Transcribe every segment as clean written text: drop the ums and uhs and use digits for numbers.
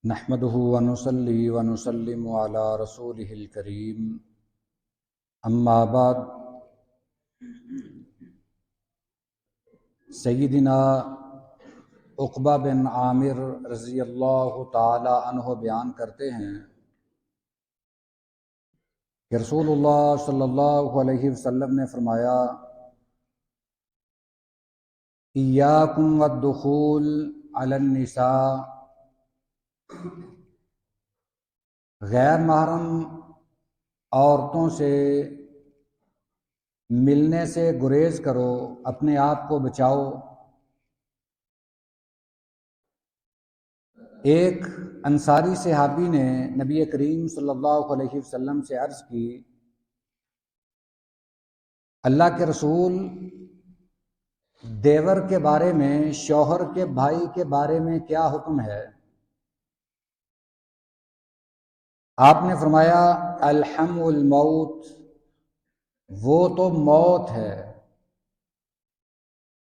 نحمده ونصلي ونسلم على رسوله الكريم اما بعد سیدنا عقبہ بن عامر رضی اللہ تعالی عنہ بیان کرتے ہیں کہ رسول اللہ صلی اللہ علیہ وسلم نے فرمایا ایاکم والدخول علی النساء، غیر محرم عورتوں سے ملنے سے گریز کرو، اپنے آپ کو بچاؤ۔ ایک انصاری صحابی نے نبی کریم صلی اللہ علیہ وسلم سے عرض کی، اللہ کے رسول، دیور کے بارے میں، شوہر کے بھائی کے بارے میں کیا حکم ہے؟ آپ نے فرمایا الحم الموت، وہ تو موت ہے۔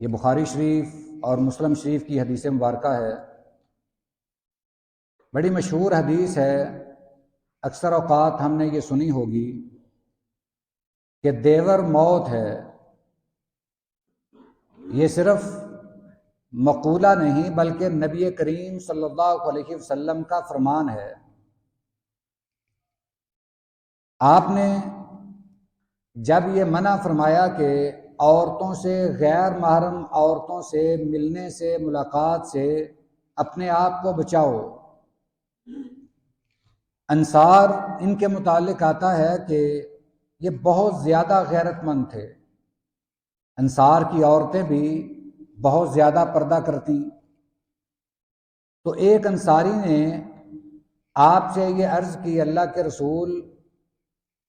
یہ بخاری شریف اور مسلم شریف کی حدیث مبارکہ ہے، بڑی مشہور حدیث ہے، اکثر اوقات ہم نے یہ سنی ہوگی کہ دیور موت ہے۔ یہ صرف مقولہ نہیں بلکہ نبی کریم صلی اللہ علیہ وسلم کا فرمان ہے۔ آپ نے جب یہ منع فرمایا کہ عورتوں سے، غیر محرم عورتوں سے ملنے سے، ملاقات سے اپنے آپ کو بچاؤ، انصار ان کے متعلق آتا ہے کہ یہ بہت زیادہ غیرت مند تھے۔ انصار کی عورتیں بھی بہت زیادہ پردہ کرتی، تو ایک انصاری نے آپ سے یہ عرض کی، اللہ کے رسول،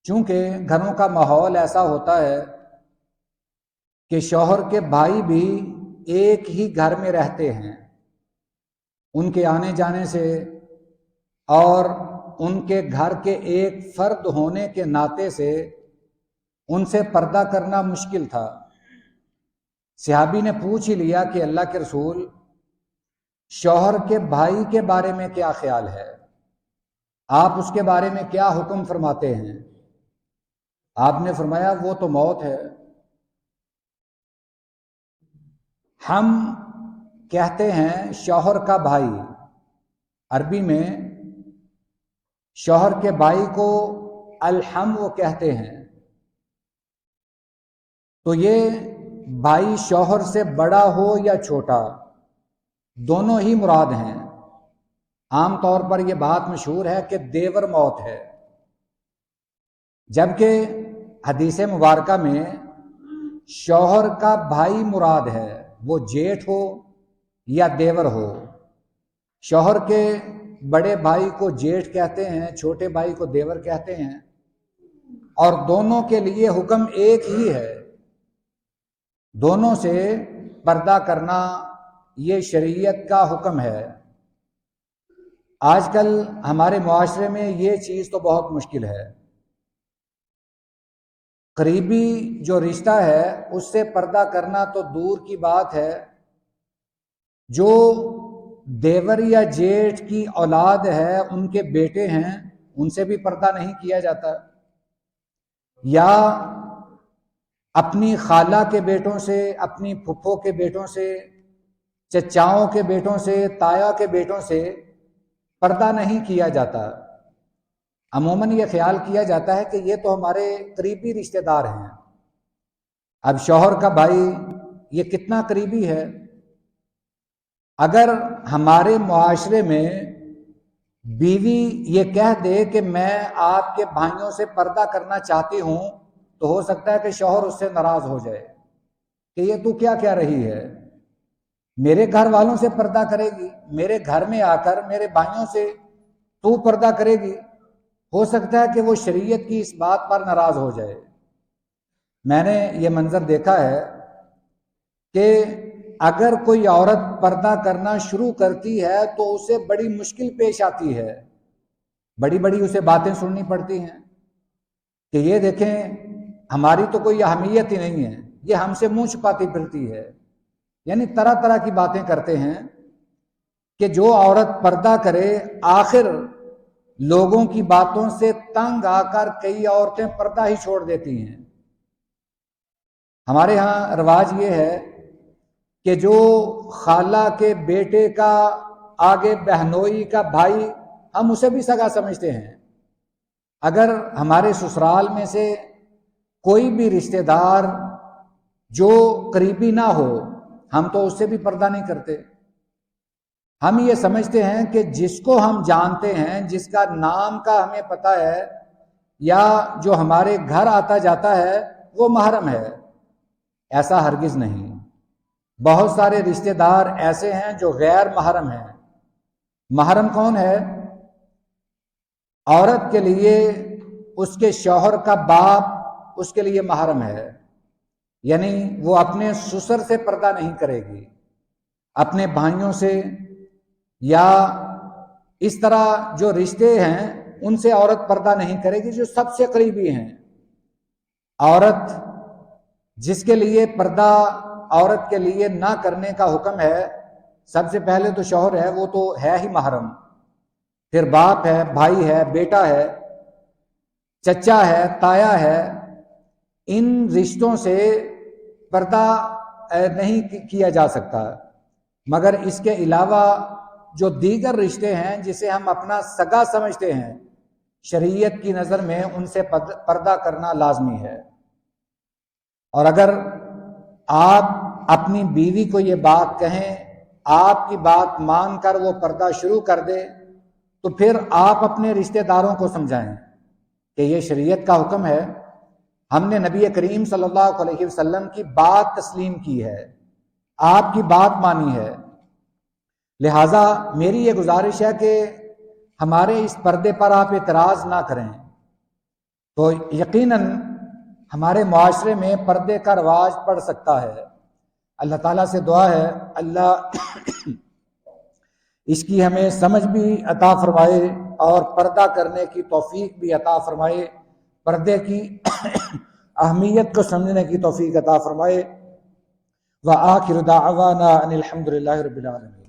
چونکہ گھروں کا ماحول ایسا ہوتا ہے کہ شوہر کے بھائی بھی ایک ہی گھر میں رہتے ہیں، ان کے آنے جانے سے اور ان کے گھر کے ایک فرد ہونے کے ناطے سے ان سے پردہ کرنا مشکل تھا۔ صحابی نے پوچھ ہی لیا کہ اللہ کے رسول، شوہر کے بھائی کے بارے میں کیا خیال ہے؟ آپ اس کے بارے میں کیا حکم فرماتے ہیں؟ آپ نے فرمایا وہ تو موت ہے۔ ہم کہتے ہیں شوہر کا بھائی، عربی میں شوہر کے بھائی کو الحم وہ کہتے ہیں، تو یہ بھائی شوہر سے بڑا ہو یا چھوٹا، دونوں ہی مراد ہیں۔ عام طور پر یہ بات مشہور ہے کہ دیور موت ہے، جبکہ حدیث مبارکہ میں شوہر کا بھائی مراد ہے، وہ جیٹھ ہو یا دیور ہو۔ شوہر کے بڑے بھائی کو جیٹھ کہتے ہیں، چھوٹے بھائی کو دیور کہتے ہیں، اور دونوں کے لیے حکم ایک ہی ہے، دونوں سے پردہ کرنا یہ شریعت کا حکم ہے۔ آج کل ہمارے معاشرے میں یہ چیز تو بہت مشکل ہے، قریبی جو رشتہ ہے اس سے پردہ کرنا تو دور کی بات ہے، جو دیور یا جیٹھ کی اولاد ہے، ان کے بیٹے ہیں، ان سے بھی پردہ نہیں کیا جاتا، یا اپنی خالہ کے بیٹوں سے، اپنی پھپھو کے بیٹوں سے، چچاؤں کے بیٹوں سے، تایا کے بیٹوں سے پردہ نہیں کیا جاتا۔ عموماً یہ خیال کیا جاتا ہے کہ یہ تو ہمارے قریبی رشتہ دار ہیں۔ اب شوہر کا بھائی یہ کتنا قریبی ہے؟ اگر ہمارے معاشرے میں بیوی یہ کہہ دے کہ میں آپ کے بھائیوں سے پردہ کرنا چاہتی ہوں، تو ہو سکتا ہے کہ شوہر اس سے ناراض ہو جائے کہ یہ تو کیا کہہ رہی ہے، میرے گھر والوں سے پردہ کرے گی، میرے گھر میں آ کر میرے بھائیوں سے تو پردہ کرے گی؟ ہو سکتا ہے کہ وہ شریعت کی اس بات پر ناراض ہو جائے۔ میں نے یہ منظر دیکھا ہے کہ اگر کوئی عورت پردہ کرنا شروع کرتی ہے تو اسے بڑی مشکل پیش آتی ہے، بڑی بڑی اسے باتیں سننی پڑتی ہیں کہ یہ دیکھیں ہماری تو کوئی اہمیت ہی نہیں ہے، یہ ہم سے منہ چھپاتی پھرتی ہے، یعنی طرح طرح کی باتیں کرتے ہیں کہ جو عورت پردہ کرے آخر لوگوں کی باتوں سے تنگ آ کر کئی عورتیں پردہ ہی چھوڑ دیتی ہیں۔ ہمارے ہاں رواج یہ ہے کہ جو خالہ کے بیٹے کا آگے بہنوئی کا بھائی، ہم اسے بھی سگا سمجھتے ہیں۔ اگر ہمارے سسرال میں سے کوئی بھی رشتہ دار جو قریبی نہ ہو، ہم تو اس سے بھی پردہ نہیں کرتے۔ ہم یہ سمجھتے ہیں کہ جس کو ہم جانتے ہیں، جس کا نام کا ہمیں پتہ ہے یا جو ہمارے گھر آتا جاتا ہے، وہ محرم ہے۔ ایسا ہرگز نہیں۔ بہت سارے رشتہ دار ایسے ہیں جو غیر محرم ہیں۔ محرم کون ہے؟ عورت کے لیے اس کے شوہر کا باپ اس کے لیے محرم ہے، یعنی وہ اپنے سسر سے پردہ نہیں کرے گی، اپنے بھائیوں سے یا اس طرح جو رشتے ہیں ان سے عورت پردہ نہیں کرے گی جو سب سے قریبی ہیں۔ عورت جس کے لیے پردہ عورت کے لیے نہ کرنے کا حکم ہے، سب سے پہلے تو شوہر ہے، وہ تو ہے ہی محرم، پھر باپ ہے، بھائی ہے، بیٹا ہے، چچا ہے، تایا ہے۔ ان رشتوں سے پردہ نہیں کیا جا سکتا، مگر اس کے علاوہ جو دیگر رشتے ہیں جسے ہم اپنا سگا سمجھتے ہیں، شریعت کی نظر میں ان سے پردہ کرنا لازمی ہے۔ اور اگر آپ اپنی بیوی کو یہ بات کہیں، آپ کی بات مان کر وہ پردہ شروع کر دے، تو پھر آپ اپنے رشتہ داروں کو سمجھائیں کہ یہ شریعت کا حکم ہے، ہم نے نبی کریم صلی اللہ علیہ وسلم کی بات تسلیم کی ہے، آپ کی بات مانی ہے۔ لہٰذا میری یہ گزارش ہے کہ ہمارے اس پردے پر آپ اعتراض نہ کریں، تو یقیناً ہمارے معاشرے میں پردے کا رواج پڑ سکتا ہے۔ اللہ تعالیٰ سے دعا ہے اللہ اس کی ہمیں سمجھ بھی عطا فرمائے اور پردہ کرنے کی توفیق بھی عطا فرمائے، پردے کی اہمیت کو سمجھنے کی توفیق عطا فرمائے۔ وآخر دعوانا ان الحمد للہ رب العالمین۔